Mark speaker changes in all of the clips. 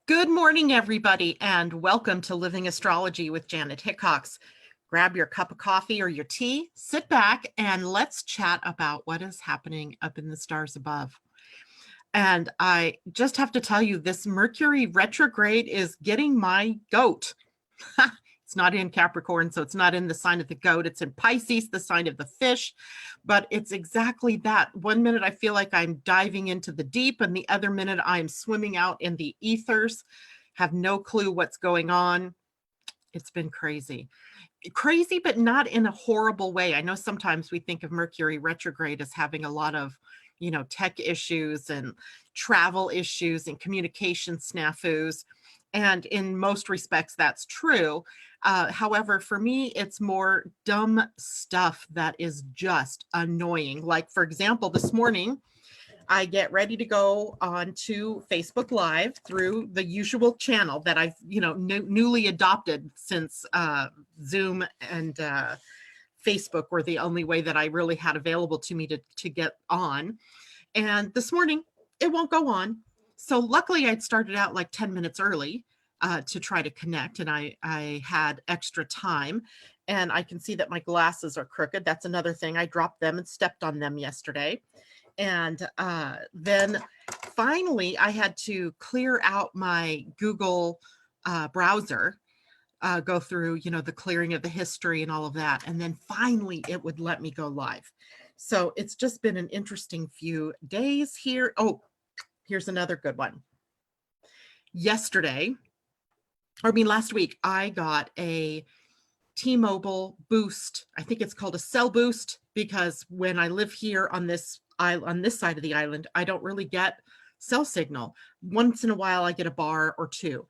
Speaker 1: Good morning, everybody, and welcome to Living Astrology with Janet Hickox. Grab your cup of coffee or your tea, sit back, and let's chat about what is happening up in the stars above. And I just have to tell you, this Mercury retrograde is getting my goat. It's not in Capricorn, so it's not in the sign of the goat. It's in Pisces, the sign of the fish, but it's exactly that. One minute I feel like I'm diving into the deep, and the other minute I'm swimming out in the ethers, have no clue what's going on. It's been crazy. Crazy, but not in a horrible way. I know sometimes we think of Mercury retrograde as having a lot of, tech issues and travel issues and communication snafus. And in most respects, that's true. However, for me, it's more dumb stuff that is just annoying. Like, for example, this morning, I get ready to go on to Facebook Live through the usual channel that I've, newly adopted since Zoom and Facebook were the only way that I really had available to me to get on. And this morning, it won't go on. So luckily, I'd started out like 10 minutes early to try to connect, and I had extra time. And I can see that my glasses are crooked. That's another thing. I dropped them and stepped on them yesterday. And then finally, I had to clear out my Google browser, go through, the clearing of the history and all of that. And then finally, it would let me go live. So it's just been an interesting few days here. Oh, here's another good one. Last week, I got a T-Mobile boost. I think it's called a cell boost, because when I live here on this side of the island, I don't really get cell signal. Once in a while, I get a bar or two.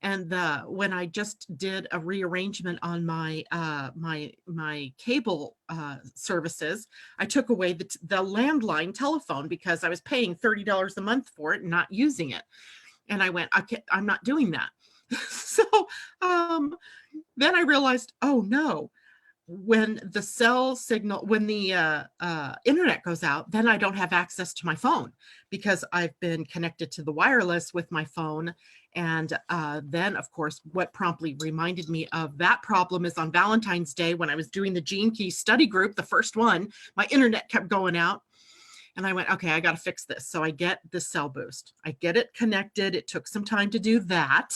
Speaker 1: And when I just did a rearrangement on my my cable services, I took away the landline telephone because I was paying $30 a month for it and not using it. And I went, I'm not doing that. So then I realized, oh no, when the cell signal, when the internet goes out, then I don't have access to my phone because I've been connected to the wireless with my phone. And then, of course, what promptly reminded me of that problem is on Valentine's Day, when I was doing the Gene Key study group, the first one, my internet kept going out. And I went, okay, I got to fix this. So I get the cell boost. I get it connected. It took some time to do that.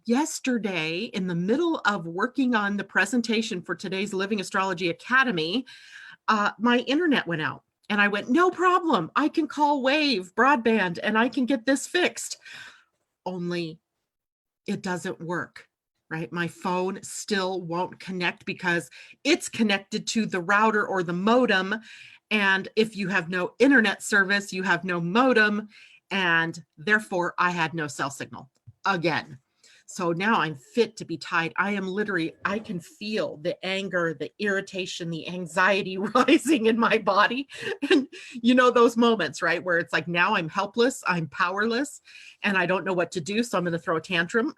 Speaker 1: Yesterday, in the middle of working on the presentation for today's Living Astrology Academy, my internet went out. And I went, no problem. I can call Wave broadband and I can get this fixed. Only it doesn't work, right? My phone still won't connect because it's connected to the router or the modem. And if you have no internet service, you have no modem. And therefore, I had no cell signal again. So now I'm fit to be tied. I am literally, I can feel the anger, the irritation, the anxiety rising in my body. And those moments, right? Where it's like, now I'm helpless, I'm powerless, and I don't know what to do. So I'm going to throw a tantrum.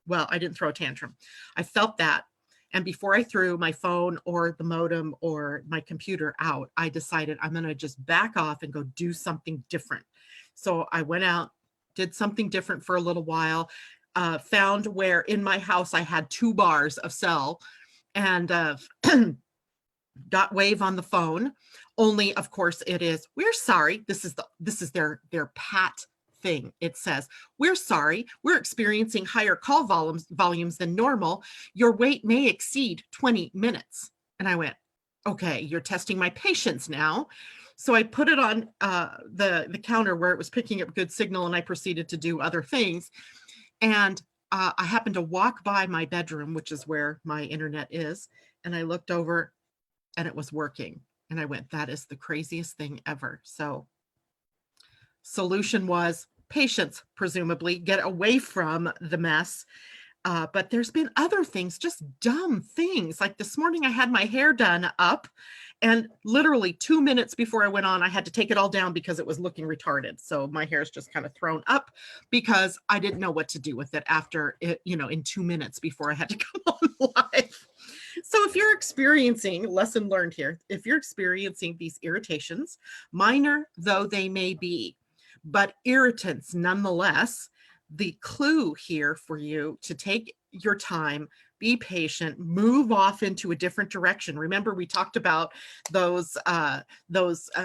Speaker 1: Well, I didn't throw a tantrum. I felt that. And before I threw my phone or the modem or my computer out, I decided I'm going to just back off and go do something different. So I went out, did something different for a little while. Found where in my house I had 2 bars of cell, and got Wave on the phone. Only, of course, it is, we're sorry. This is their pat thing. It says, we're sorry, we're experiencing higher call volumes than normal. Your wait may exceed 20 minutes. And I went, okay, you're testing my patience now. So I put it on the counter where it was picking up good signal, and I proceeded to do other things. And I happened to walk by my bedroom, which is where my internet is. And I looked over and it was working. And I went, that is the craziest thing ever. So solution was patience, presumably, get away from the mess. But there's been other things, just dumb things. Like this morning, I had my hair done up, and literally 2 minutes before I went on, I had to take it all down because it was looking retarded. So my hair is just kind of thrown up because I didn't know what to do with it after it, in 2 minutes before I had to come on live. So if you're experiencing, lesson learned here, if you're experiencing these irritations, minor though they may be, but irritants nonetheless, the clue here for you to take your time, be patient, move off into a different direction. Remember, we talked about those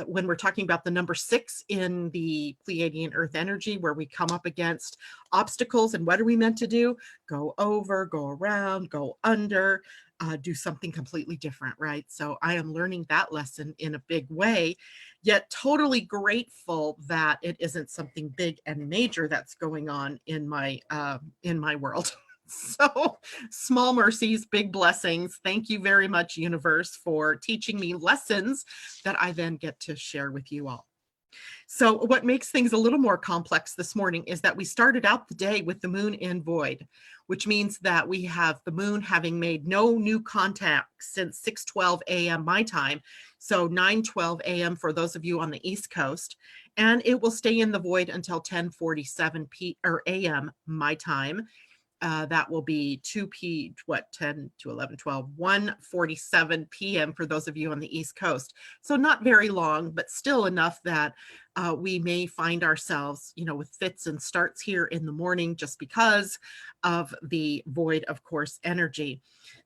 Speaker 1: when we're talking about the number 6 in the Pleiadian-Earth energy, where we come up against obstacles. And what are we meant to do? Go over, go around, go under, do something completely different, right? So I am learning that lesson in a big way, yet totally grateful that it isn't something big and major that's going on in my world. So small mercies, big blessings. Thank you very much, universe, for teaching me lessons that I then get to share with you all. So what makes things a little more complex this morning is that we started out the day with the moon in void, which means that we have the moon having made no new contact since 6:12 a.m. my time. So 9:12 a.m. for those of you on the East Coast. And it will stay in the void until 10:47 a.m. my time. That will be 10 to 11, 12, 1:47 p.m. for those of you on the East Coast. So not very long, but still enough that we may find ourselves, with fits and starts here in the morning just because of the void, of course, energy.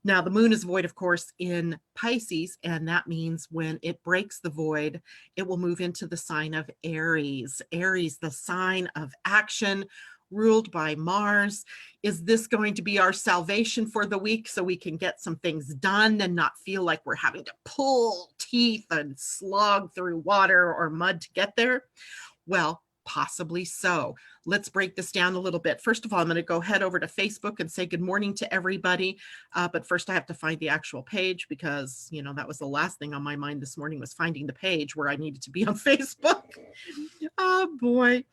Speaker 1: Now, the moon is void, of course, in Pisces, and that means when it breaks the void, it will move into the sign of Aries. Aries, the sign of action, ruled by Mars. Is this going to be our salvation for the week so we can get some things done and not feel like we're having to pull teeth and slog through water or mud to get there? Well, possibly so. Let's break this down a little bit. First of all, I'm going to head over to Facebook and say good morning to everybody. But first I have to find the actual page because, that was the last thing on my mind this morning, was finding the page where I needed to be on Facebook. Oh boy.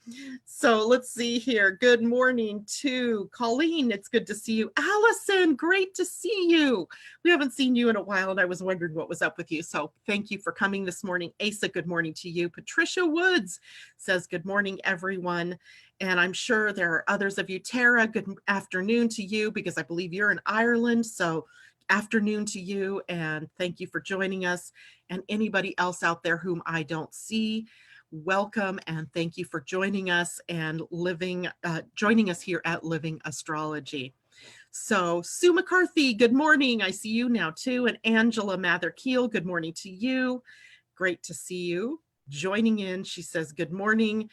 Speaker 1: So let's see here. Good morning to Colleen. It's good to see you. Allison, great to see you. We haven't seen you in a while and I was wondering what was up with you. So thank you for coming this morning. Asa, good morning to you. Patricia Woods says good morning, everyone. And I'm sure there are others of you. Tara, good afternoon to you, because I believe you're in Ireland. So afternoon to you, and thank you for joining us. And anybody else out there whom I don't see, welcome and thank you for joining us and joining us here at Living Astrology. So Sue McCarthy, good morning. I see you now too. And Angela Mather-Keel, good morning to you. Great to see you joining in. She says, good morning.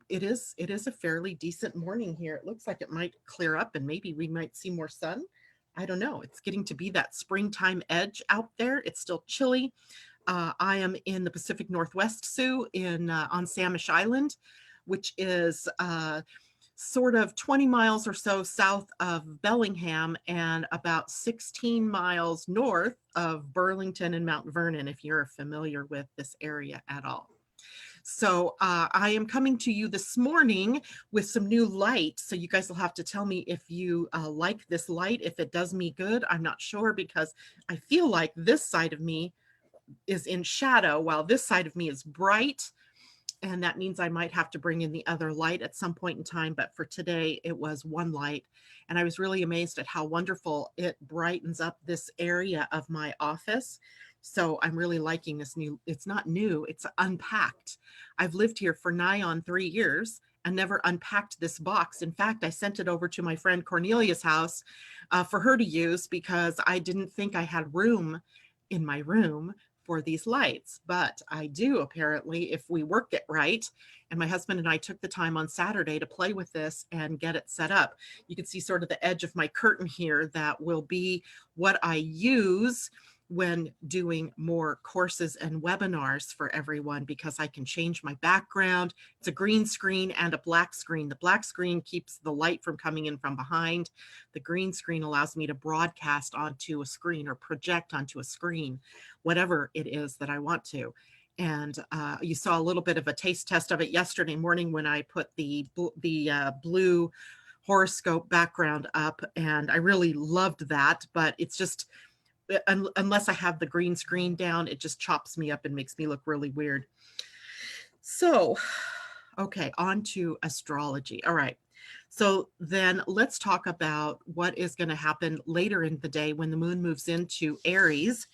Speaker 1: It is a fairly decent morning here. It looks like it might clear up and maybe we might see more sun. I don't know. It's getting to be that springtime edge out there. It's still chilly. I am in the Pacific Northwest, Sue, on Samish Island, which is sort of 20 miles or so south of Bellingham and about 16 miles north of Burlington and Mount Vernon, if you're familiar with this area at all. So I am coming to you this morning with some new light. So you guys will have to tell me if you like this light, if it does me good. I'm not sure, because I feel like this side of me is in shadow while this side of me is bright. And that means I might have to bring in the other light at some point in time. But for today, it was one light. And I was really amazed at how wonderful it brightens up this area of my office. So I'm really liking this new, it's not new, it's unpacked. I've lived here for nigh on 3 years and never unpacked this box. In fact, I sent it over to my friend Cornelia's house for her to use because I didn't think I had room in my room for these lights, but I do apparently if we work it right. And my husband and I took the time on Saturday to play with this and get it set up. You can see sort of the edge of my curtain here that will be what I use when doing more courses and webinars for everyone, because I can change my background. It's a green screen and a black screen. The black screen keeps the light from coming in from behind. The green screen allows me to broadcast onto a screen or project onto a screen, whatever it is that I want to. And you saw a little bit of a taste test of it yesterday morning when I put the blue horoscope background up, and I really loved that. But it's just, unless I have the green screen down, it just chops me up and makes me look really weird. So, okay, on to astrology. All right. So then let's talk about what is going to happen later in the day when the moon moves into Aries.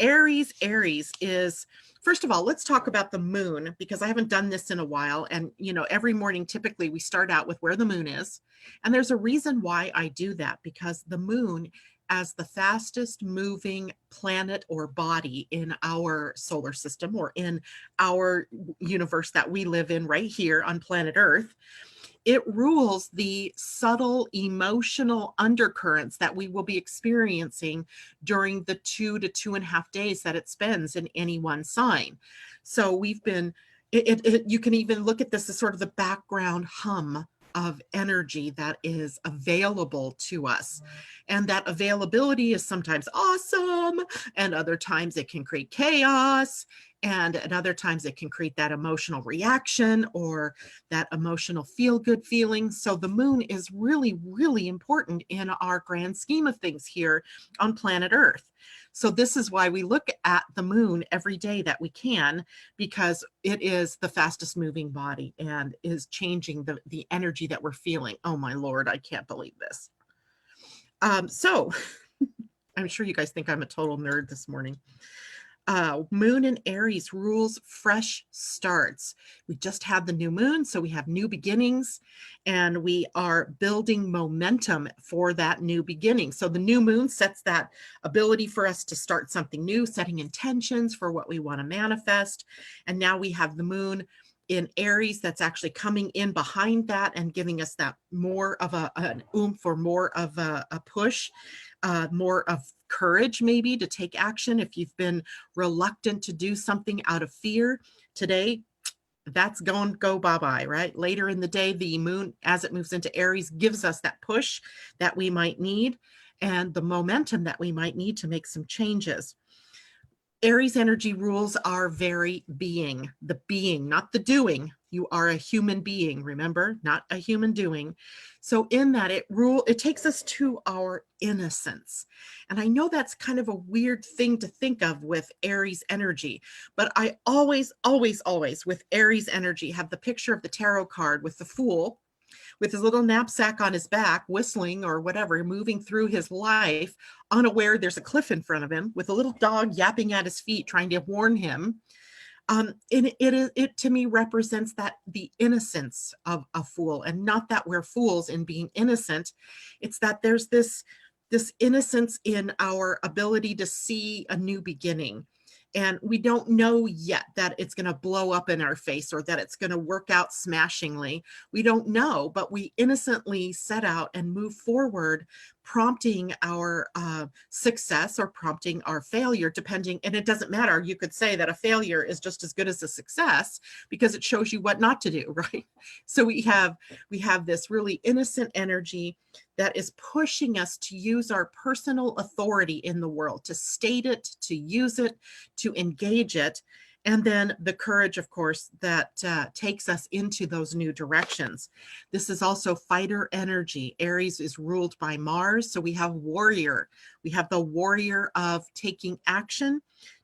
Speaker 1: Aries is, first of all, let's talk about the moon, because I haven't done this in a while. And, every morning, typically we start out with where the moon is. And there's a reason why I do that, because the moon, as the fastest moving planet or body in our solar system, or in our universe that we live in right here on planet Earth, it rules the subtle emotional undercurrents that we will be experiencing during the 2 to 2.5 days that it spends in any one sign. So we've been, you can even look at this as sort of the background hum of energy that is available to us. And that availability is sometimes awesome, and other times it can create chaos, and at other times it can create that emotional reaction or that emotional feel-good feeling. So the moon is really, really important in our grand scheme of things here on planet Earth. So this is why we look at the moon every day that we can, because it is the fastest moving body and is changing the energy that we're feeling. Oh my Lord, I can't believe this. So I'm sure you guys think I'm a total nerd this morning. Moon in Aries rules fresh starts. We just had the new moon, so we have new beginnings, and we are building momentum for that new beginning. So the new moon sets that ability for us to start something new, setting intentions for what we want to manifest. And now we have the moon in Aries that's actually coming in behind that and giving us that more of an oomph, or more of a push, more of courage maybe to take action. If you've been reluctant to do something out of fear today, that's go bye-bye, right? Later in the day, the moon, as it moves into Aries, gives us that push that we might need and the momentum that we might need to make some changes. Aries energy rules our very being, the being, not the doing. You are a human being, remember, not a human doing. So in that, it takes us to our innocence. And I know that's kind of a weird thing to think of with Aries energy, but I always, always, always with Aries energy have the picture of the tarot card with the Fool, with his little knapsack on his back, whistling or whatever, moving through his life, unaware there's a cliff in front of him, with a little dog yapping at his feet, trying to warn him. And it to me represents that the innocence of a fool, and not that we're fools in being innocent. It's that there's this innocence in our ability to see a new beginning. And we don't know yet that it's going to blow up in our face or that it's going to work out smashingly. We don't know, but we innocently set out and move forward, prompting our success or prompting our failure, depending. And it doesn't matter. You could say that a failure is just as good as a success because it shows you what not to do, right? So we have this really innocent energy that is pushing us to use our personal authority in the world, to state it, to use it, to engage it. And then the courage, of course, that takes us into those new directions. This is also fighter energy. Aries is ruled by Mars. So we have warrior. We have the warrior of taking action,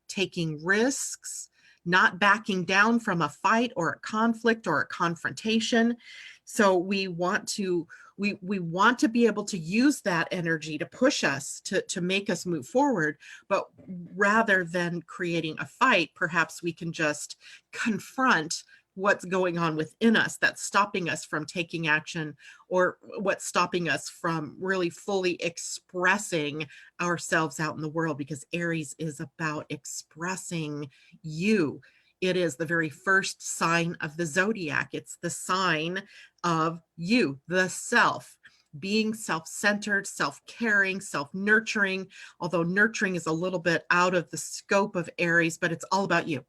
Speaker 1: taking risks, not backing down from a fight or a conflict or a confrontation. So we want to be able to use that energy to push us, to make us move forward. But rather than creating a fight, perhaps we can just confront what's going on within us that's stopping us from taking action, or what's stopping us from really fully expressing ourselves out in the world, because Aries is about expressing you. It is the very first sign of the zodiac. It's the sign of you, the self, being self-centered, self-caring, self-nurturing, although nurturing is a little bit out of the scope of Aries, but it's all about you,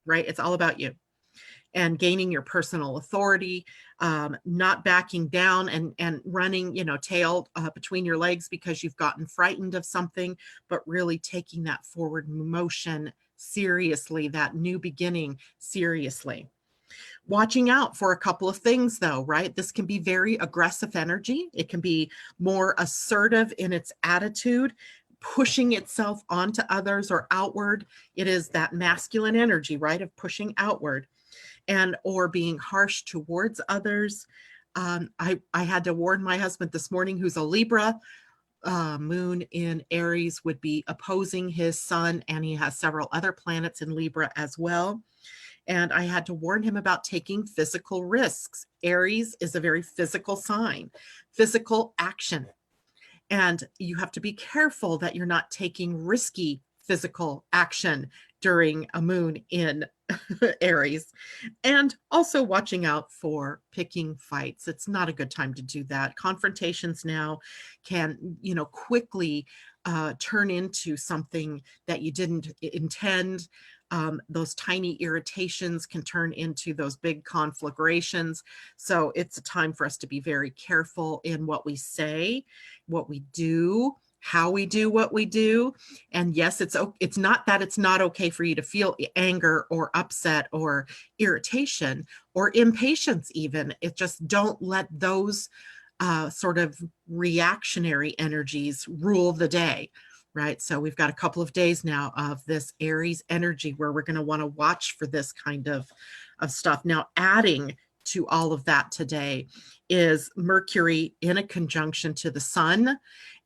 Speaker 1: right? It's all about you. And gaining your personal authority, not backing down and running, tail between your legs because you've gotten frightened of something, but really taking that forward motion seriously, that new beginning seriously. Watching out for a couple of things though, right? This can be very aggressive energy. It can be more assertive in its attitude, pushing itself onto others or outward. It is that masculine energy, right, of pushing outward, and or being harsh towards others. I had to warn my husband this morning, who's a Libra. moon in Aries would be opposing his sun, and he has several other planets in Libra as well. And I had to warn him about taking physical risks. Aries is a very physical sign, physical action. And you have to be careful that you're not taking risky physical action during a moon in Aries. And also watching out for picking fights. It's not a good time to do that. Confrontations now can, quickly turn into something that you didn't intend. Those tiny irritations can turn into those big conflagrations. So it's a time for us to be very careful in what we say, what we do, how we do what we do. And yes, it's not that it's not okay for you to feel anger or upset or irritation or impatience even. It just don't let those sort of reactionary energies rule the day, right? So we've got a couple of days now of this Aries energy where we're going to want to watch for this kind of stuff. Now, adding to all of that today is Mercury in a conjunction to the sun,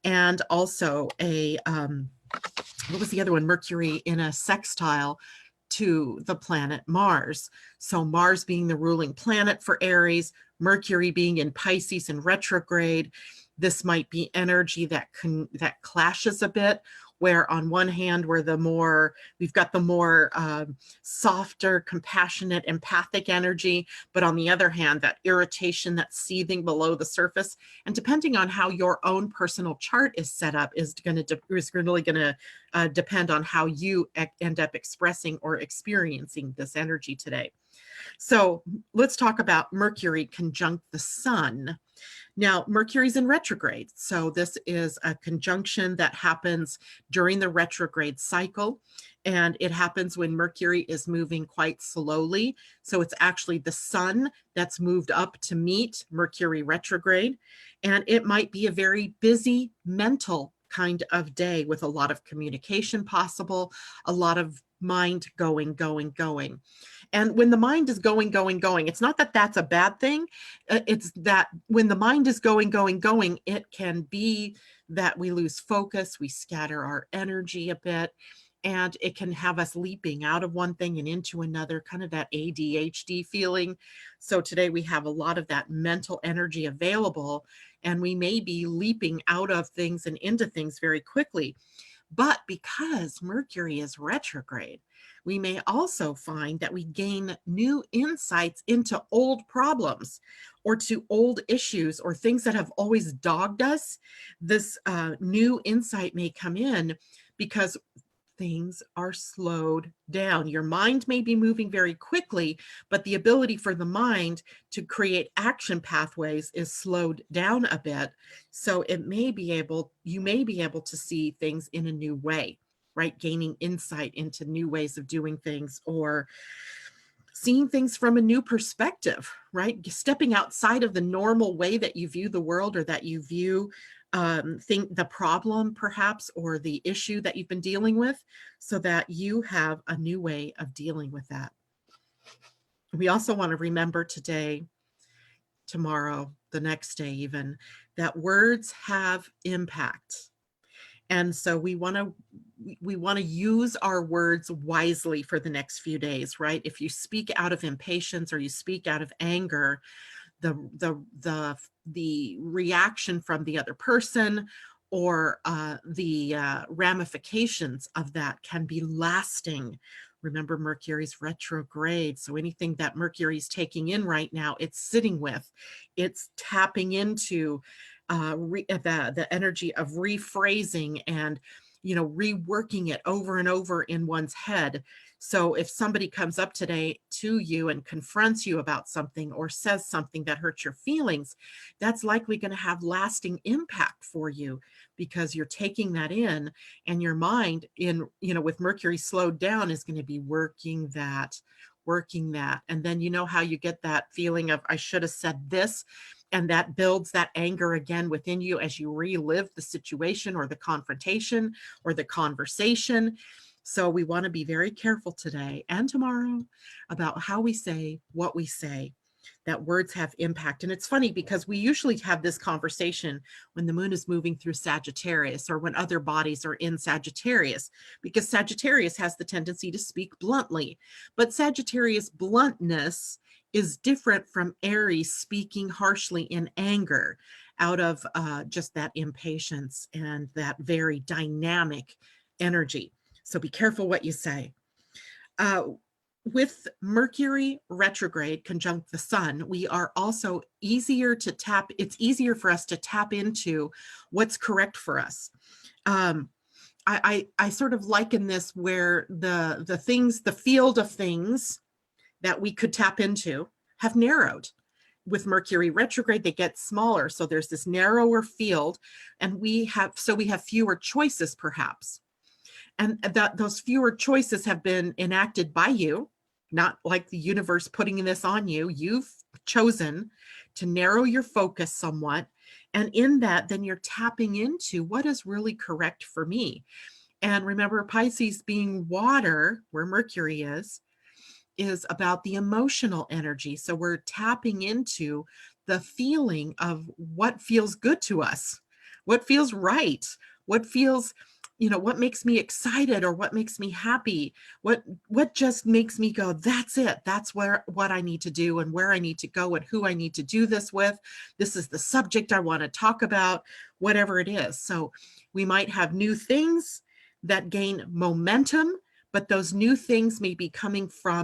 Speaker 1: and also what was the other one? Mercury in a sextile to the planet Mars. So Mars being the ruling planet for Aries, Mercury being in Pisces in retrograde. This might be energy that clashes a bit, where on one hand, we've got the more softer, compassionate, empathic energy, but on the other hand, that irritation that's seething below the surface. And depending on how your own personal chart is set up is really going to depend on how you end up expressing or experiencing this energy today. So let's talk about Mercury conjunct the sun. Now, Mercury's in retrograde. So this is a conjunction that happens during the retrograde cycle. And it happens when Mercury is moving quite slowly. So it's actually the sun that's moved up to meet Mercury retrograde. And it might be a very busy mental kind of day with a lot of communication possible, a lot of mind going. And when the mind is going, it's not that that's a bad thing. It's that when the mind is going, it can be that we lose focus, we scatter our energy a bit, and it can have us leaping out of one thing and into another, kind of that ADHD feeling. So today we have a lot of that mental energy available, and we may be leaping out of things and into things very quickly. But because Mercury is retrograde, we may also find that we gain new insights into old problems or to old issues or things that have always dogged us. This new insight may come in because things are slowed down. Your mind may be moving very quickly, but the ability for the mind to create action pathways is slowed down a bit. So you may be able to see things in a new way, right? Gaining insight into new ways of doing things, or seeing things from a new perspective, right? Stepping outside of the normal way that you view the world, or that you view the problem perhaps, or the issue that you've been dealing with, so that you have a new way of dealing with that. We also want to remember today, tomorrow, the next day even, that words have impact. And so we want to use our words wisely for the next few days, right? If you speak out of impatience or you speak out of anger, the reaction from the other person, or the ramifications of that can be lasting. Remember, Mercury's retrograde. So anything that Mercury's taking in right now, it's sitting with, it's tapping into the energy of rephrasing and reworking it over and over in one's head. So if somebody comes up today to you and confronts you about something, or says something that hurts your feelings, that's likely going to have lasting impact for you, because you're taking that in, and your mind, with Mercury slowed down, is going to be working that. And then how you get that feeling of, I should have said this, and that builds that anger again within you as you relive the situation or the confrontation or the conversation. So we want to be very careful today and tomorrow about how we say what we say. that words have impact. And it's funny because we usually have this conversation when the moon is moving through Sagittarius or when other bodies are in Sagittarius, because Sagittarius has the tendency to speak bluntly. But Sagittarius bluntness is different from Aries speaking harshly in anger out of just that impatience and that very dynamic energy. So be careful what you say. With Mercury retrograde conjunct the sun, we are also easier to tap. It's easier for us to tap into what's correct for us. I sort of liken this where the things, the field of things that we could tap into have narrowed. With Mercury retrograde, they get smaller. So there's this narrower field, and we have fewer choices, perhaps. And that those fewer choices have been enacted by you, not like the universe putting this on you. You've chosen to narrow your focus somewhat. And in that, then you're tapping into what is really correct for me. And remember, Pisces being water, where Mercury is about the emotional energy. So we're tapping into the feeling of what feels good to us, what feels right, what feels, what makes me excited or what makes me happy, what just makes me go, that's it. That's what I need to do and where I need to go and who I need to do this with. This is the subject I want to talk about, whatever it is. So we might have new things that gain momentum, but those new things may be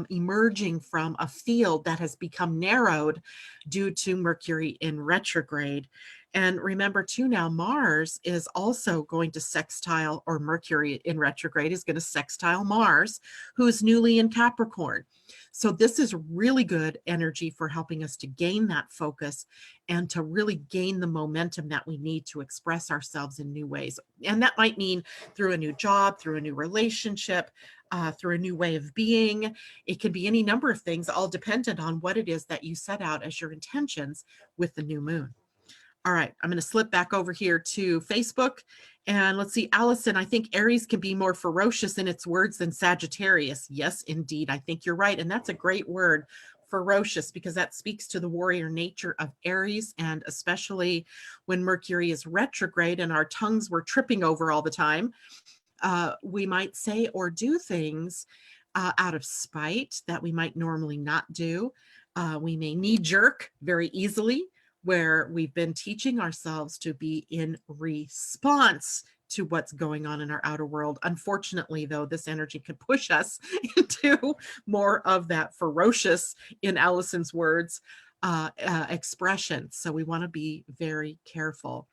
Speaker 1: emerging from a field that has become narrowed due to Mercury in retrograde. And remember too, now Mars is also going to sextile, or Mercury in retrograde is going to sextile Mars, who is newly in Capricorn. So this is really good energy for helping us to gain that focus and to really gain the momentum that we need to express ourselves in new ways. And that might mean through a new job, through a new relationship, through a new way of being. It could be any number of things, all dependent on what it is that you set out as your intentions with the new moon. All right, I'm going to slip back over here to Facebook. And let's see, Allison, I think Aries can be more ferocious in its words than Sagittarius. Yes, indeed. I think you're right. And that's a great word, ferocious, because that speaks to the warrior nature of Aries. And especially when Mercury is retrograde and our tongues were tripping over all the time, we might say or do things out of spite that we might normally not do. We may knee jerk very easily, where we've been teaching ourselves to be in response to what's going on in our outer world. Unfortunately, though, this energy could push us into more of that ferocious, in Allison's words, expression. So we want to be very careful.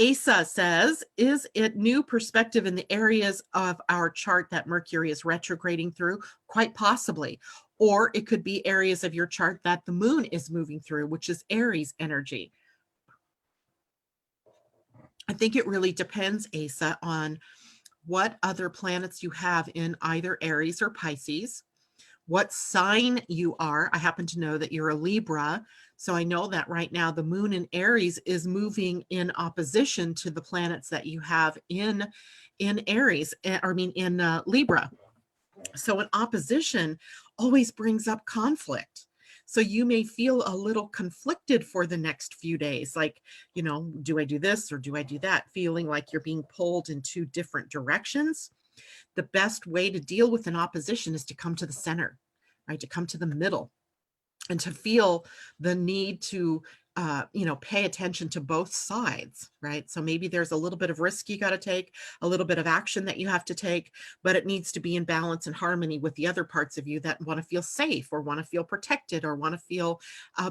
Speaker 1: Asa says, is it new perspective in the areas of our chart that Mercury is retrograding through? Quite possibly. Or it could be areas of your chart that the moon is moving through, which is Aries energy. I think it really depends, Asa, on what other planets you have in either Aries or Pisces, what sign you are. I happen to know that you're a Libra. So I know that right now the moon in Aries is moving in opposition to the planets that you have in Aries, in Libra. So an opposition always brings up conflict. So you may feel a little conflicted for the next few days, like, do I do this or do I do that? Feeling like you're being pulled in two different directions. The best way to deal with an opposition is to come to the center, right? To come to the middle and to feel the need to, pay attention to both sides, right? So maybe there's a little bit of risk you got to take, a little bit of action that you have to take, but it needs to be in balance and harmony with the other parts of you that want to feel safe or want to feel protected or want to feel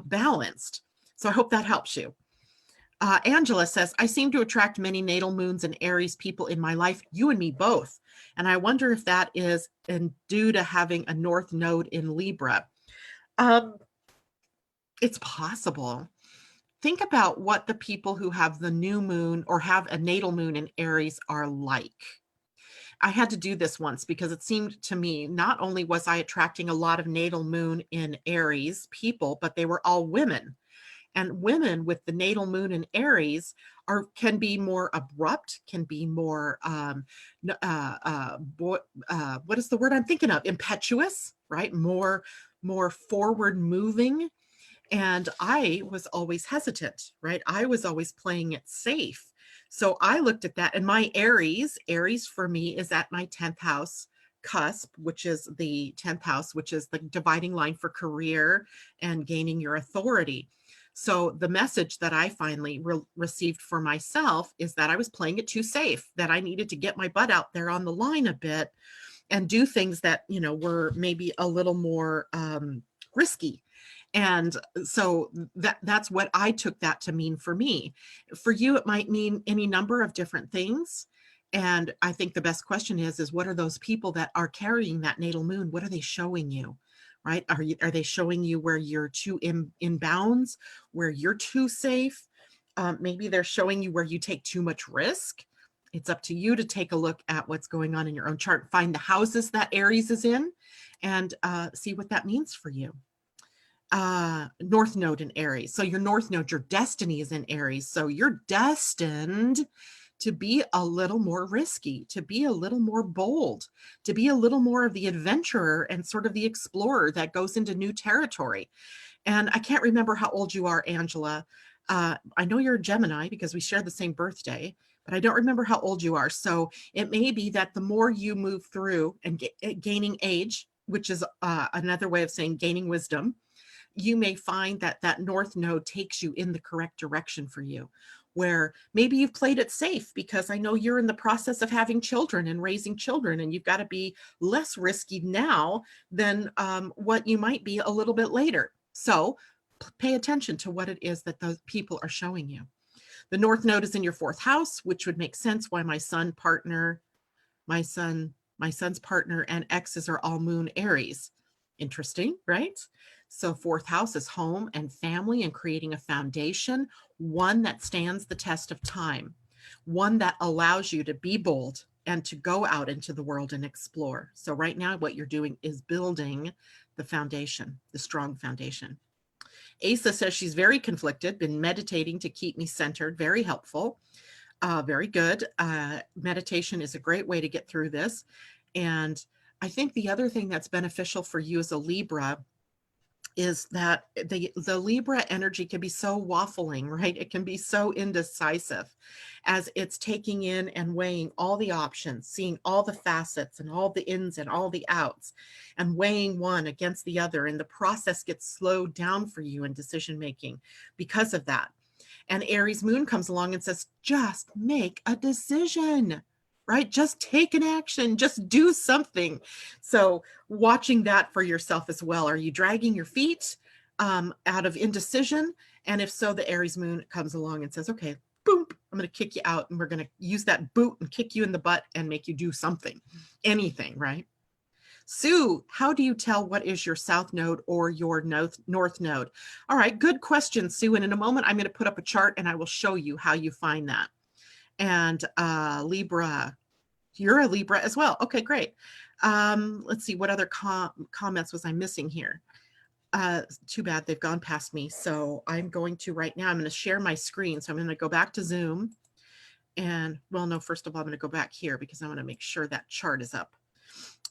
Speaker 1: balanced. So I hope that helps you. Angela says, I seem to attract many natal moons and Aries people in my life, you and me both. And I wonder if that is due to having a North Node in Libra. It's possible. Think about what the people who have the new moon or have a natal moon in Aries are like. I had to do this once because it seemed to me not only was I attracting a lot of natal moon in Aries people, but they were all women. And women with the natal moon in Aries can be more abrupt, can be more, what is the word I'm thinking of? Impetuous, right? More forward moving. And I was always hesitant, right? I was always playing it safe. So I looked at that, and my Aries for me is at my 10th house cusp, which is the 10th house, which is the dividing line for career and gaining your authority. So the message that I finally received for myself is that I was playing it too safe, that I needed to get my butt out there on the line a bit and do things that, were maybe a little more risky. And so that's what I took that to mean for me. For you, it might mean any number of different things. And I think the best question is what are those people that are carrying that natal moon? What are they showing you? Right? Are they showing you where you're too in bounds, where you're too safe? Maybe they're showing you where you take too much risk. It's up to you to take a look at what's going on in your own chart, find the houses that Aries is in, and see what that means for you. North node in Aries. So your north node, your destiny is in Aries. So you're destined to be a little more risky, to be a little more bold, to be a little more of the adventurer and sort of the explorer that goes into new territory. And I can't remember how old you are, Angela. I know you're a Gemini because we share the same birthday, but I don't remember how old you are. So it may be that the more you move through and gaining age, which is another way of saying gaining wisdom, you may find that that north node takes you in the correct direction for you, where maybe you've played it safe because I know you're in the process of having children and raising children, and you've got to be less risky now than what you might be a little bit later. So pay attention to what it is that those people are showing you. The north node is in your 4th house, which would make sense why my son's partner and exes are all moon Aries. Interesting, right? So 4th house is home and family and creating a foundation, one that stands the test of time, one that allows you to be bold and to go out into the world and explore. So right now what you're doing is building the foundation, the strong foundation. Asa says she's very conflicted, been meditating to keep me centered, very helpful. Very good. Meditation is a great way to get through this. And I think the other thing that's beneficial for you as a Libra is that the Libra energy can be so waffling, right? It can be so indecisive as it's taking in and weighing all the options, seeing all the facets and all the ins and all the outs, and weighing one against the other. And the process gets slowed down for you in decision making because of that. And Aries moon comes along and says, just make a decision, right? Just take an action, just do something. So watching that for yourself as well. Are you dragging your feet out of indecision? And if so, the Aries moon comes along and says, okay, boom, I'm going to kick you out, and we're going to use that boot and kick you in the butt and make you do something, anything, right? Sue, how do you tell what is your south node or your north node? All right, good question, Sue. And in a moment, I'm going to put up a chart and I will show you how you find that. And Libra, you're a Libra as well. Okay, great. Let's see, what other comments was I missing here? Too bad, they've gone past me. So I'm going to right now, I'm going to share my screen. So I'm going to go back to Zoom. And well, no, first of all, I'm going to go back here because I want to make sure that chart is up.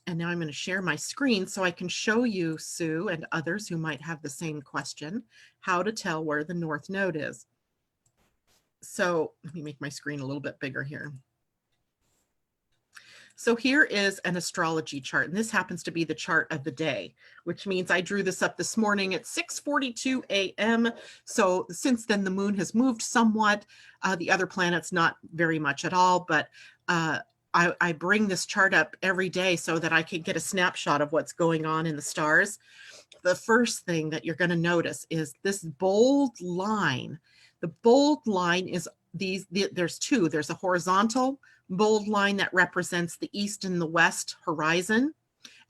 Speaker 1: And now I'm going to share my screen so I can show you, Sue, and others who might have the same question, how to tell where the north node is. So let me make my screen a little bit bigger here. So here is an astrology chart, and this happens to be the chart of the day, which means I drew this up this morning at 6:42 a.m. So since then, the moon has moved somewhat. The other planets, not very much at all, but I bring this chart up every day so that I can get a snapshot of what's going on in the stars. The first thing that you're going to notice is this bold line. The bold line is there's two. There's a horizontal bold line that represents the east and the west horizon.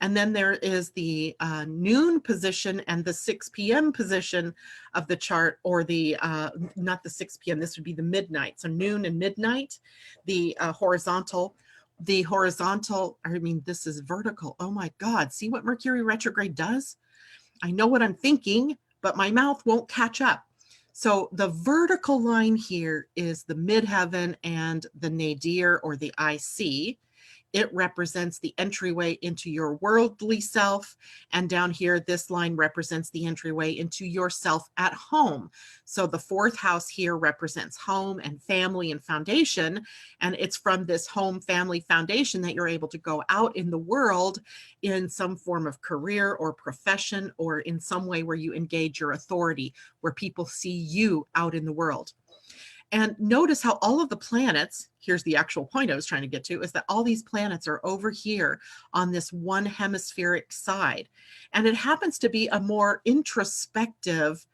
Speaker 1: And then there is the noon position and the 6 p.m. position of the chart, or the, not the 6 p.m., this would be the midnight. So noon and midnight, the horizontal, I mean, this is vertical. Oh my God, see what Mercury retrograde does? I know what I'm thinking, but my mouth won't catch up. So the vertical line here is the midheaven and the nadir, or the IC. it represents the entryway into your worldly self. And down here, this line represents the entryway into yourself at home. So the fourth house here represents home and family and foundation. And it's from this home, family, foundation that you're able to go out in the world in some form of career or profession, or in some way where you engage your authority, where people see you out in the world. And notice how all of the planets, here's the actual point I was trying to get to, is that all these planets are over here on this one hemispheric side. And it happens to be a more introspective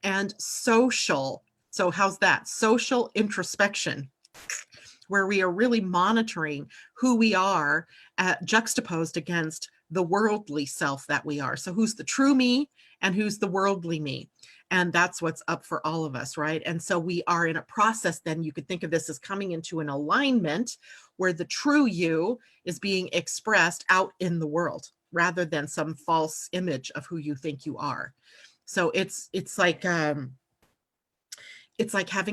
Speaker 1: and social. So how's that? Social introspection, where we are really monitoring who we are, juxtaposed against the worldly self that we are. So who's the true me and who's the worldly me? And that's what's up for all of us, right? And so we are in a process, then you could think of this as coming into an alignment where the true you is being expressed out in the world, rather than some false image of who you think you are. So it's like having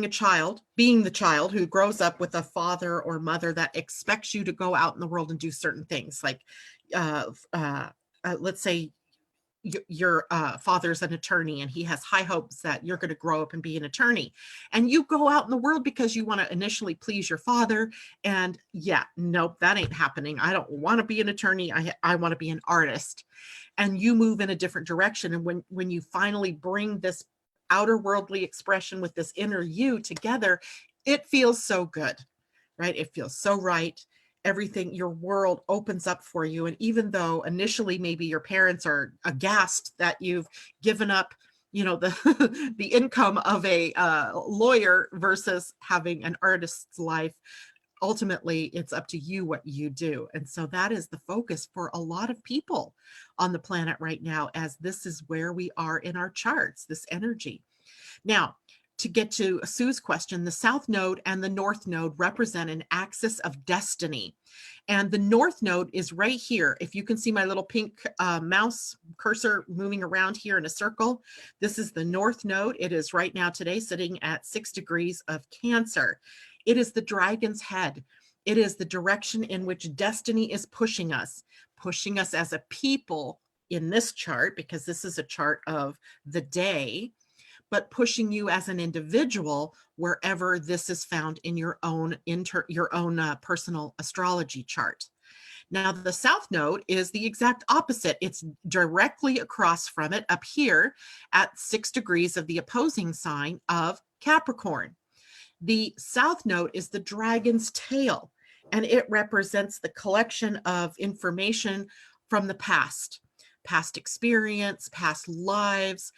Speaker 1: a child, being the child who grows up with a father or mother that expects you to go out in the world and do certain things. Like, let's say your father's an attorney, and he has high hopes that you're going to grow up and be an attorney. And you go out in the world because you want to initially please your father. And yeah, nope, that ain't happening. I don't want to be an attorney. I want to be an artist. And you move in a different direction. And when you finally bring this outer worldly expression with this inner you together, it feels so good, right? It feels so right. Everything, your world opens up for you. And even though initially maybe your parents are aghast that you've given up, the the income of a lawyer versus having an artist's life, ultimately it's up to you what you do. And so that is the focus for a lot of people on the planet right now, as this is where we are in our charts, this energy. Now, to get to Sue's question, the South Node and the North Node represent an axis of destiny. And the North Node is right here. If you can see my little pink mouse cursor moving around here in a circle, this is the North Node. It is right now today sitting at 6 degrees of Cancer. It is the dragon's head. It is the direction in which destiny is pushing us as a people in this chart, because this is a chart of the day, but pushing you as an individual wherever this is found in your own personal astrology chart. Now, the South Node is the exact opposite. It's directly across from it up here at 6 degrees of the opposing sign of Capricorn. The South Node is the dragon's tail, and it represents the collection of information from the past experience, past lives,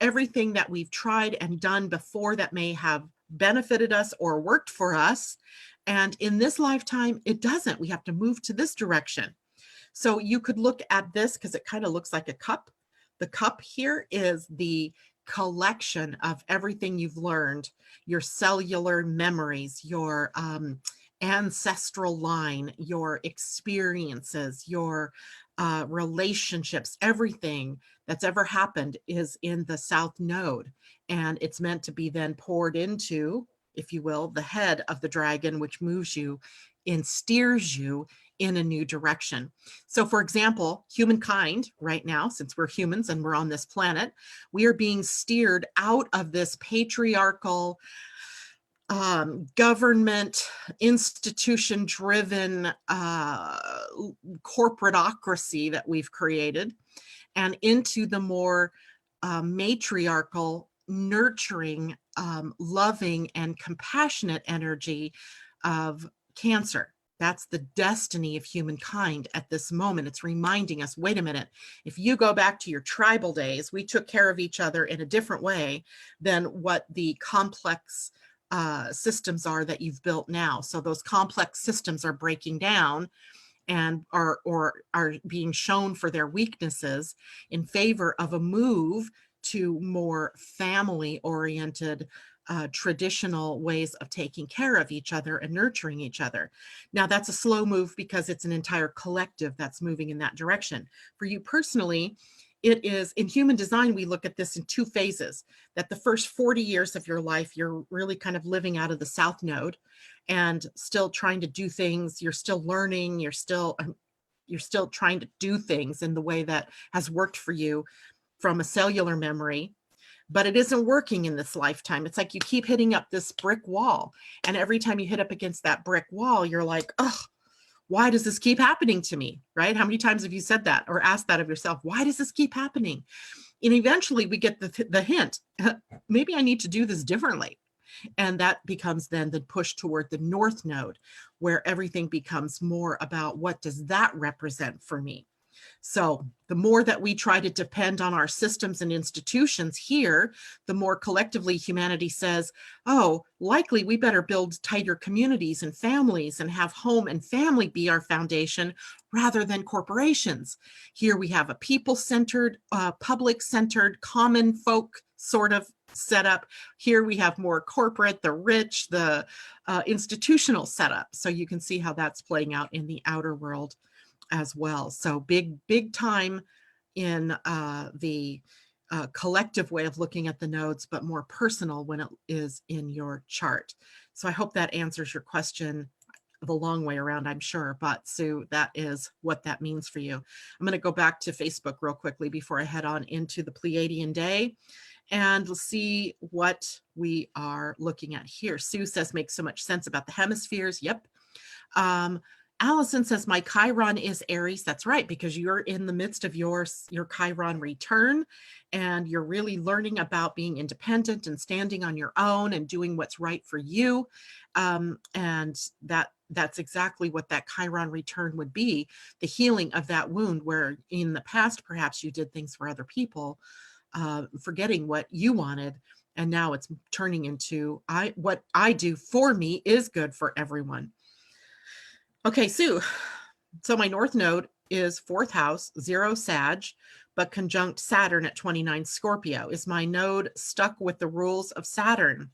Speaker 1: everything that we've tried and done before that may have benefited us or worked for us. And in this lifetime, it doesn't. We have to move to this direction. So you could look at this because it kind of looks like a cup. The cup here is the collection of everything you've learned, your cellular memories, your ancestral line, your experiences, your relationships, everything that's ever happened is in the South Node. And it's meant to be then poured into, if you will, the head of the dragon, which moves you and steers you in a new direction. So for example, humankind right now, since we're humans and we're on this planet, we are being steered out of this patriarchal, government, institution-driven corporatocracy that we've created, and into the more matriarchal, nurturing, loving, and compassionate energy of Cancer. That's the destiny of humankind at this moment. It's reminding us, wait a minute, if you go back to your tribal days, we took care of each other in a different way than what the complex systems are that you've built now. So those complex systems are breaking down and are being shown for their weaknesses in favor of a move to more family-oriented, traditional ways of taking care of each other and nurturing each other. Now, that's a slow move because it's an entire collective that's moving in that direction. For you personally, it is in human design, we look at this in two phases, that the first 40 years of your life, you're really kind of living out of the South Node and still trying to do things. You're still learning. You're still trying to do things in the way that has worked for you from a cellular memory, but it isn't working in this lifetime. It's like you keep hitting up this brick wall. And every time you hit up against that brick wall, you're like, oh, why does this keep happening to me? Right? How many times have you said that or asked that of yourself? Why does this keep happening? And eventually we get the hint, maybe I need to do this differently. And that becomes then the push toward the North Node, where everything becomes more about what does that represent for me? So the more that we try to depend on our systems and institutions here, the more collectively humanity says, oh, likely we better build tighter communities and families and have home and family be our foundation rather than corporations. Here we have a people-centered, public-centered, common folk sort of setup. Here we have more corporate, the rich, the institutional setup. So you can see how that's playing out in the outer world as well. So big time in the collective way of looking at the nodes, but more personal when it is in your chart. So I hope that answers your question the long way around, I'm sure. But Sue, that is what that means for you. I'm going to go back to Facebook real quickly before I head on into the Pleiadian day. And we'll see what we are looking at here. Sue says, makes so much sense about the hemispheres. Yep. Allison says, my Chiron is Aries. That's right, because you're in the midst of your Chiron return, and you're really learning about being independent and standing on your own and doing what's right for you. And that's exactly what that Chiron return would be, the healing of that wound where in the past, perhaps you did things for other people, forgetting what you wanted. And now it's turning into what I do for me is good for everyone. Okay, Sue. So my North Node is fourth house, 0 Sag, but conjunct Saturn at 29 Scorpio. Is my node stuck with the rules of Saturn?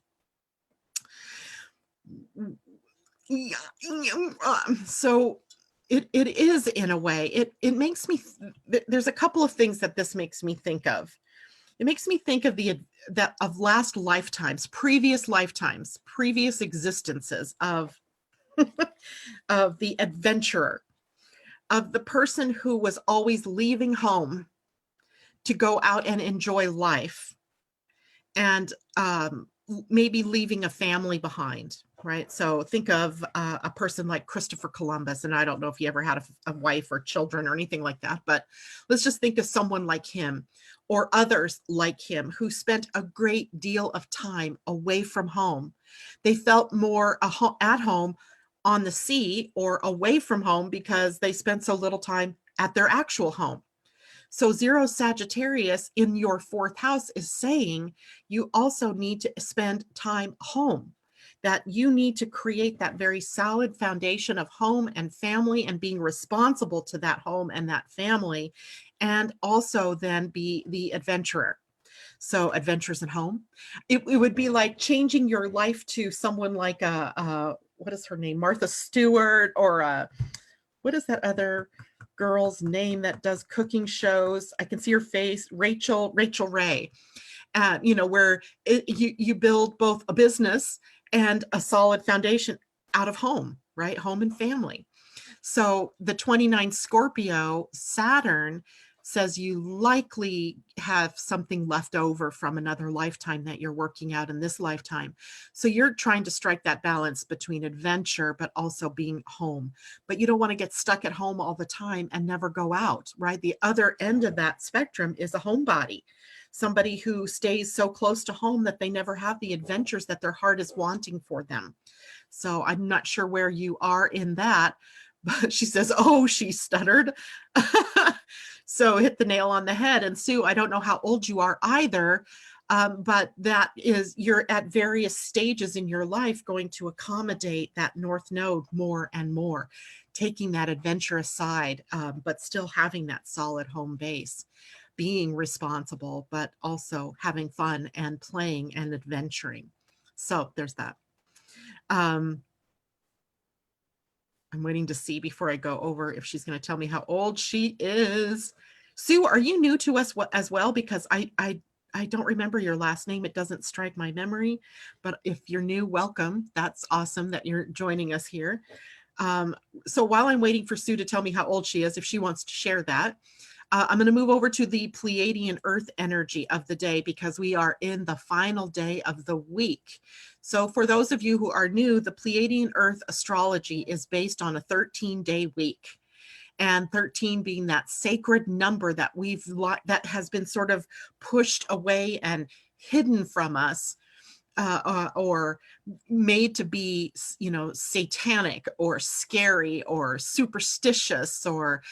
Speaker 1: So it is in a way. It makes me, there's a couple of things that this makes me think of. It makes me think of of last lifetimes, previous existences of of the adventurer, of the person who was always leaving home to go out and enjoy life, and maybe leaving a family behind, right? So think of a person like Christopher Columbus, and I don't know if he ever had a wife or children or anything like that, but let's just think of someone like him or others like him who spent a great deal of time away from home. They felt more at home on the sea or away from home because they spent so little time at their actual home. So 0 Sagittarius in your fourth house is saying you also need to spend time home, that you need to create that very solid foundation of home and family and being responsible to that home and that family, and also then be the adventurer. So adventures at home. It would be like changing your life to someone like what is her name? Martha Stewart, or what is that other girl's name that does cooking shows? I can see her face, Rachel Ray. Where you build both a business and a solid foundation out of home, right? Home and family. So the 29 Scorpio Saturn says you likely have something left over from another lifetime that you're working out in this lifetime. So you're trying to strike that balance between adventure, but also being home. But you don't want to get stuck at home all the time and never go out, right? The other end of that spectrum is a homebody, somebody who stays so close to home that they never have the adventures that their heart is wanting for them. So I'm not sure where you are in that, but she says, oh, she stuttered. So hit the nail on the head. And Sue, I don't know how old you are either, but that is, you're at various stages in your life going to accommodate that North Node more and more, taking that adventure aside, but still having that solid home base, being responsible, but also having fun and playing and adventuring. So there's that. I'm waiting to see before I go over if she's going to tell me how old she is. Sue, are you new to us as well? Because I don't remember your last name. It doesn't strike my memory, but if you're new, welcome. That's awesome that you're joining us here. Um, so while I'm waiting for Sue to tell me how old she is, if she wants to share that, I'm going to move over to the Pleiadian-Earth energy of the day because we are in the final day of the week. So for those of you who are new, the Pleiadian-Earth astrology is based on a 13-day week. And 13 being that sacred number that that has been sort of pushed away and hidden from us, or made to be, satanic or scary or superstitious or,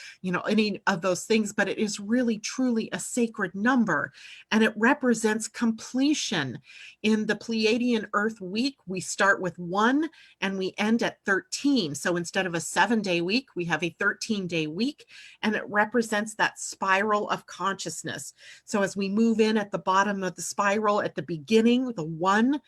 Speaker 1: any of those things, but it is really truly a sacred number and it represents completion. In the Pleiadian Earth week, we start with 1 and we end at 13. So instead of a 7-day week, we have a 13-day week, and it represents that spiral of consciousness. So as we move in at the bottom of the spiral at the beginning, the 1,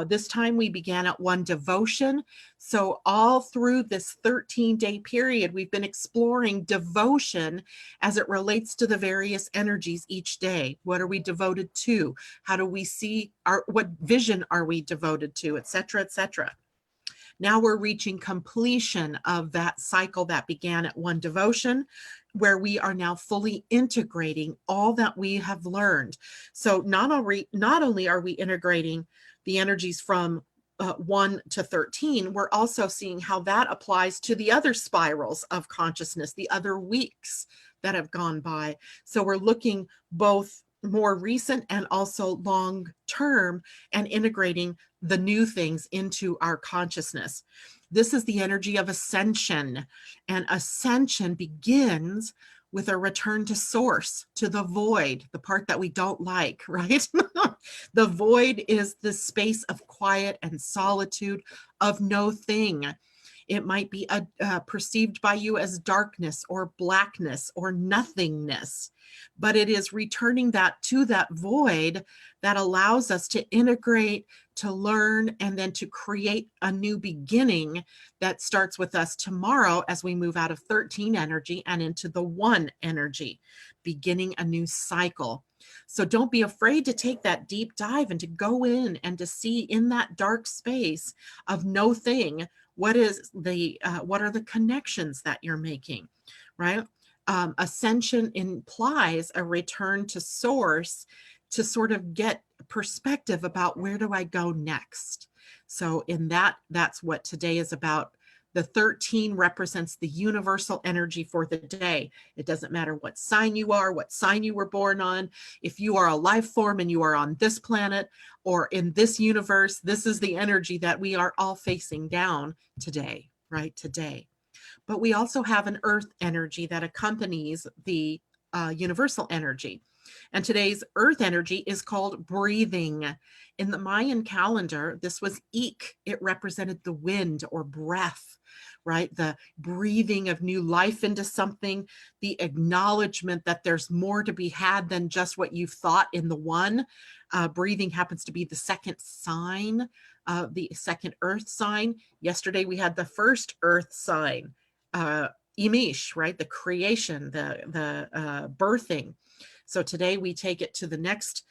Speaker 1: this time we began at 1 devotion. So all through this 13-day period, we've been exploring devotion as it relates to the various energies each day. What are we devoted to? How do we see what vision are we devoted to, et cetera, et cetera. Now we're reaching completion of that cycle that began at 1 devotion, where we are now fully integrating all that we have learned. So not only are we integrating the energies from 1 to 13, we're also seeing how that applies to the other spirals of consciousness, the other weeks that have gone by. So we're looking both more recent and also long term and integrating the new things into our consciousness. This is the energy of ascension, and ascension begins with a return to source, to the void, the part that we don't like, right? The void is the space of quiet and solitude, of no thing. It might be perceived by you as darkness or blackness or nothingness, but it is returning that to that void that allows us to integrate, to learn, and then to create a new beginning that starts with us tomorrow as we move out of 13 energy and into the 1 energy, beginning a new cycle. So don't be afraid to take that deep dive and to go in and to see in that dark space of no thing, what are the connections that you're making, right? Ascension implies a return to source to sort of get perspective about where do I go next. So in that's what today is about. The 13 represents the universal energy for the day. It doesn't matter what sign you are, what sign you were born on. If you are a life form and you are on this planet or in this universe, this is the energy that we are all facing down today, right? Today. But we also have an earth energy that accompanies the universal energy. And today's earth energy is called breathing. In the Mayan calendar, this was Ik. It represented the wind or breath, right? The breathing of new life into something, the acknowledgement that there's more to be had than just what you've thought in the 1. Breathing happens to be the second sign, the second earth sign. Yesterday, we had the first earth sign, Imish, right? The creation, the birthing. So today we take it to the next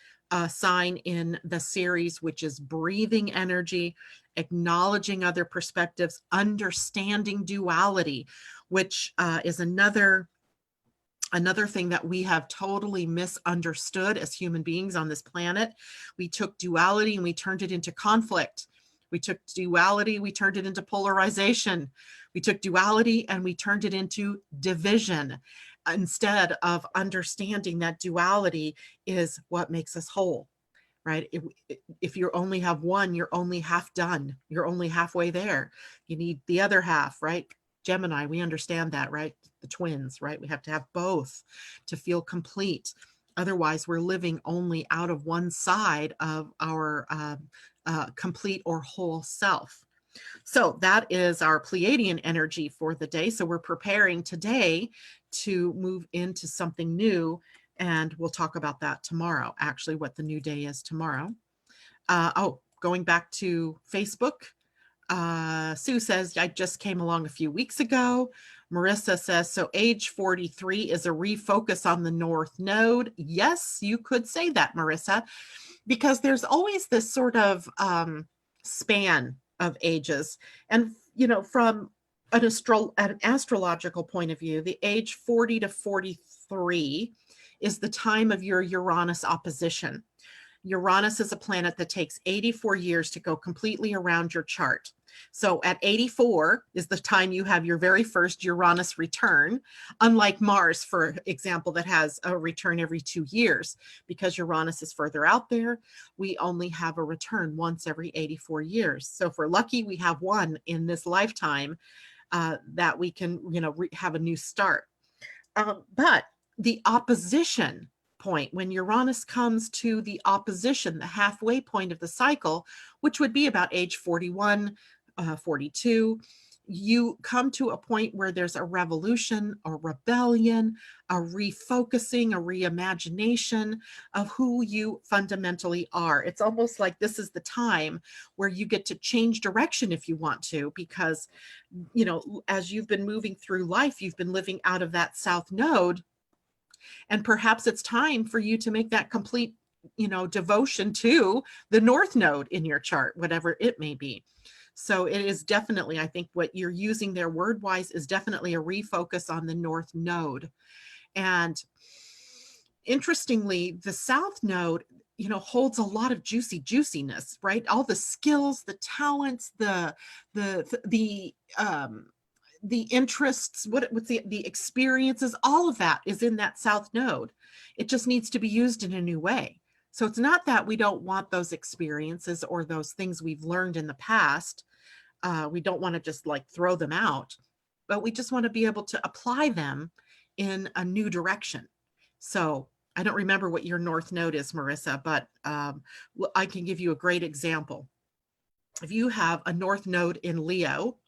Speaker 1: sign in the series, which is breathing energy, acknowledging other perspectives, understanding duality, which is another thing that we have totally misunderstood as human beings on this planet. We took duality and we turned it into conflict. We took duality, we turned it into polarization. We took duality and we turned it into division, instead of understanding that duality is what makes us whole, right? If you only have 1, you're only half done. You're only halfway there. You need the other half, right? Gemini, we understand that, right? The twins, right? We have to have both to feel complete. Otherwise, we're living only out of one side of our complete or whole self. So that is our Pleiadian energy for the day. So we're preparing today to move into something new, and we'll talk about that tomorrow, actually, what the new day is tomorrow. Going back to Facebook, Sue says, I just came along a few weeks ago. Marissa says, so age 43 is a refocus on the North Node. Yes, you could say that, Marissa, because there's always this sort of span of ages. And, from an astrological point of view, the age 40 to 43 is the time of your Uranus opposition. Uranus is a planet that takes 84 years to go completely around your chart. So at 84 is the time you have your very first Uranus return, unlike Mars, for example, that has a return every 2 years. Because Uranus is further out there, we only have a return once every 84 years. So if we're lucky, we have one in this lifetime that we can, have a new start. But the opposition point, when Uranus comes to the opposition, the halfway point of the cycle, which would be about age 41, 42, you come to a point where there's a revolution, a rebellion, a refocusing, a reimagination of who you fundamentally are. It's almost like this is the time where you get to change direction if you want to, because, as you've been moving through life, you've been living out of that South Node. And perhaps it's time for you to make that complete, devotion to the North Node in your chart, whatever it may be. So it is definitely, I think what you're using there word-wise is definitely a refocus on the North Node. And interestingly, the South Node, holds a lot of juiciness, right? All the skills, the talents, the interests, what's the experiences, all of that is in that South Node. It just needs to be used in a new way. So it's not that we don't want those experiences or those things we've learned in the past. We don't want to just like throw them out, but we just want to be able to apply them in a new direction. So I don't remember what your North Node is, Marissa, but I can give you a great example. If you have a North Node in Leo,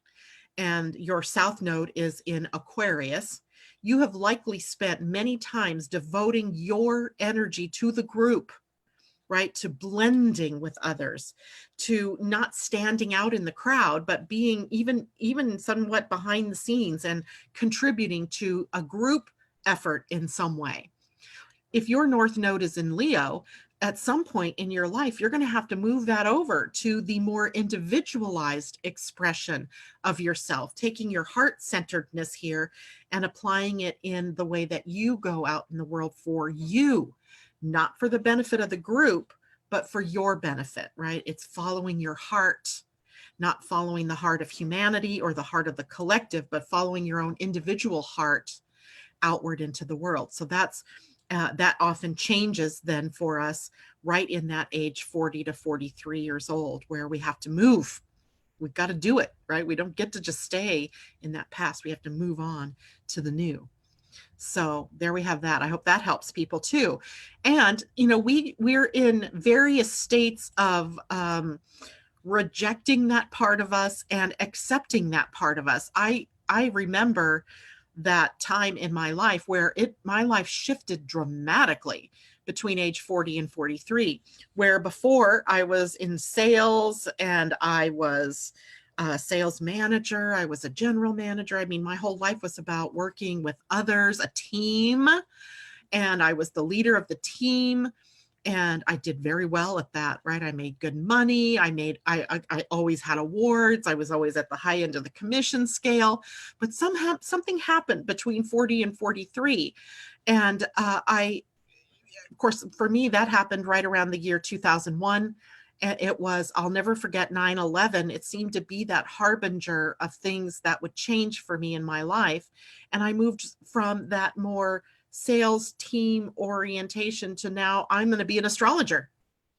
Speaker 1: and your South Node is in Aquarius, you have likely spent many times devoting your energy to the group, right? To blending with others, to not standing out in the crowd, but being even somewhat behind the scenes and contributing to a group effort in some way. If your North Node is in Leo, at some point in your life, you're going to have to move that over to the more individualized expression of yourself, taking your heart-centeredness here and applying it in the way that you go out in the world for you, not for the benefit of the group, but for your benefit, right? It's following your heart, not following the heart of humanity or the heart of the collective, but following your own individual heart outward into the world. So that often changes then for us right in that age 40 to 43 years old, where we have to move. We've got to do it, right? We don't get to just stay in that past. We have to move on to the new. So there we have that. I hope that helps people too. And, we're in various states of rejecting that part of us and accepting that part of us. I remember that time in my life where my life shifted dramatically between age 40 and 43, where before I was in sales and I was a sales manager, I was a general manager. I mean, my whole life was about working with others, a team, and I was the leader of the team. And I did very well at that, right? I made good money. I always had awards. I was always at the high end of the commission scale, but somehow something happened between 40 and 43. And of course, for me, that happened right around the year 2001. And I'll never forget 9/11. It seemed to be that harbinger of things that would change for me in my life. And I moved from that more sales team orientation to now I'm going to be an astrologer.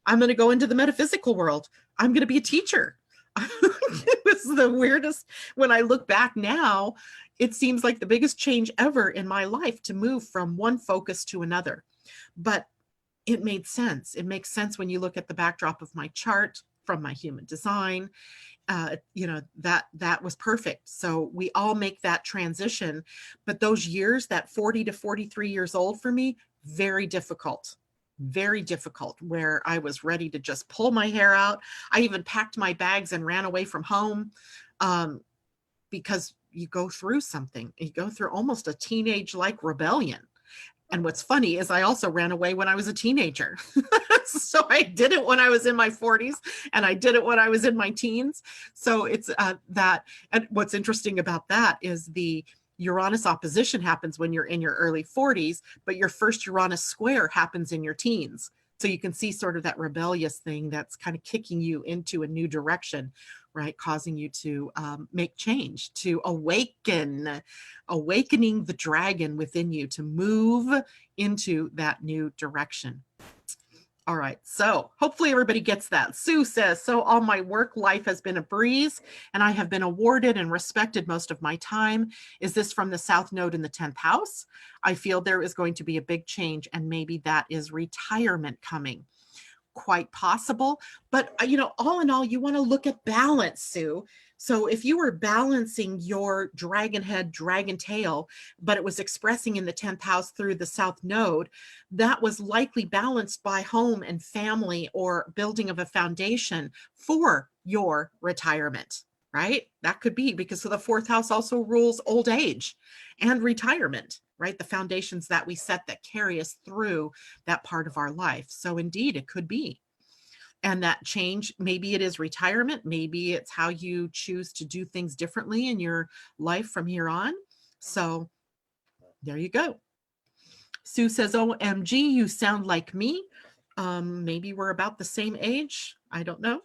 Speaker 1: I'm going to go into the metaphysical world. I'm going to be a teacher. It was the weirdest. When I look back now, it seems like the biggest change ever in my life to move from one focus to another. But it made sense. It makes sense when you look at the backdrop of my chart from my human design. That was perfect. So we all make that transition, but those years, that 40 to 43 years old for me, very difficult, where I was ready to just pull my hair out. I even packed my bags and ran away from home because you go through something. You go through almost a teenage-like rebellion. And what's funny is I also ran away when I was a teenager. So I did it when I was in my 40s, and I did it when I was in my teens. So it's that. And what's interesting about that is the Uranus opposition happens when you're in your early 40s, but your first Uranus square happens in your teens. So you can see sort of that rebellious thing that's kind of kicking you into a new direction, right? Causing you to make change, to awakening the dragon within you to move into that new direction. All right, so hopefully everybody gets that. Sue says, so all my work life has been a breeze, and I have been awarded and respected most of my time. Is this from the South Node in the 10th house? I feel there is going to be a big change, and maybe that is retirement coming. Quite possible. But, all in all, you want to look at balance, Sue. So if you were balancing your dragon head, dragon tail, but it was expressing in the 10th house through the South Node, that was likely balanced by home and family or building of a foundation for your retirement, right? That could be because the 4th house also rules old age and retirement, right? The foundations that we set that carry us through that part of our life. So indeed, it could be. And that change, maybe it is retirement, maybe it's how you choose to do things differently in your life from here on. So there you go. Sue says, OMG, you sound like me. Maybe we're about the same age. I don't know,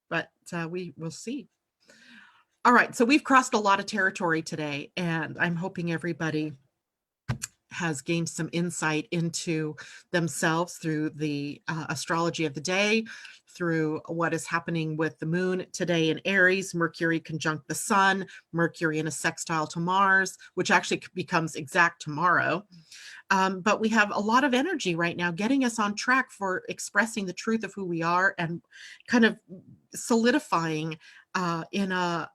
Speaker 1: but we will see. All right, so we've crossed a lot of territory today, and I'm hoping everybody has gained some insight into themselves through the astrology of the day, through what is happening with the moon today in Aries, Mercury conjunct the sun, Mercury in a sextile to Mars, which actually becomes exact tomorrow. But we have a lot of energy right now getting us on track for expressing the truth of who we are and kind of solidifying in a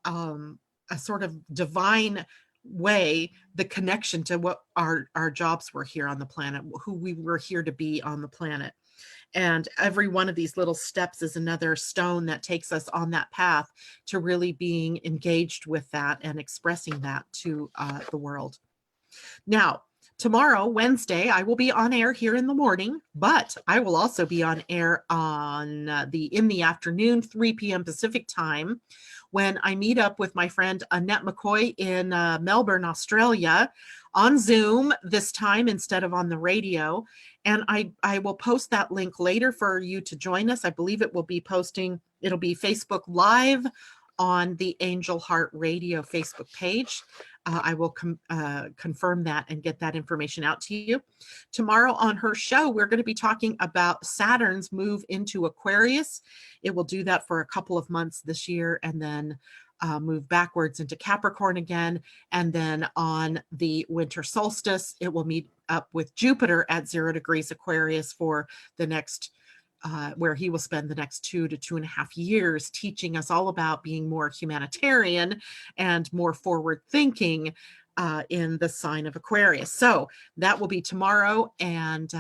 Speaker 1: sort of divine way the connection to what our jobs were here on the planet, who we were here to be on the planet. And every one of these little steps is another stone that takes us on that path to really being engaged with that and expressing that to the world. Now, tomorrow, Wednesday, I will be on air here in the morning, but I will also be on air on in the afternoon, 3 p.m. Pacific time, when I meet up with my friend Annette McCoy in Melbourne, Australia, on Zoom this time instead of on the radio. And I will post that link later for you to join us. I believe it'll be Facebook Live on the Angel Heart Radio Facebook page. I will confirm that and get that information out to you. Tomorrow on her show, we're going to be talking about Saturn's move into Aquarius. It will do that for a couple of months this year and then move backwards into Capricorn again. And then on the winter solstice, it will meet up with Jupiter at 0 degrees Aquarius for the next where he will spend the next 2 to 2.5 years teaching us all about being more humanitarian and more forward thinking in the sign of Aquarius. So that will be tomorrow. And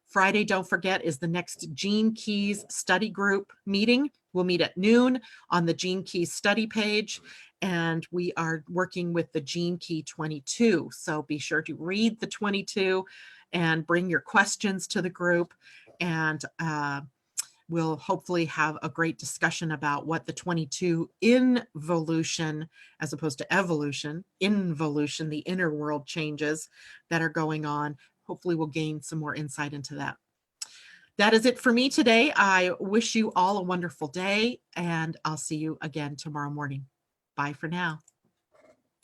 Speaker 1: Friday, don't forget, is the next Gene Keys study group meeting. We'll meet at noon on the Gene Keys study page. And we are working with the Gene Key 22. So be sure to read the 22 and bring your questions to the group. And we'll hopefully have a great discussion about what the 22 involution, as opposed to evolution, involution, the inner world changes that are going on. Hopefully we'll gain some more insight into that. That is it for me today. I wish you all a wonderful day, and I'll see you again tomorrow morning. Bye for now.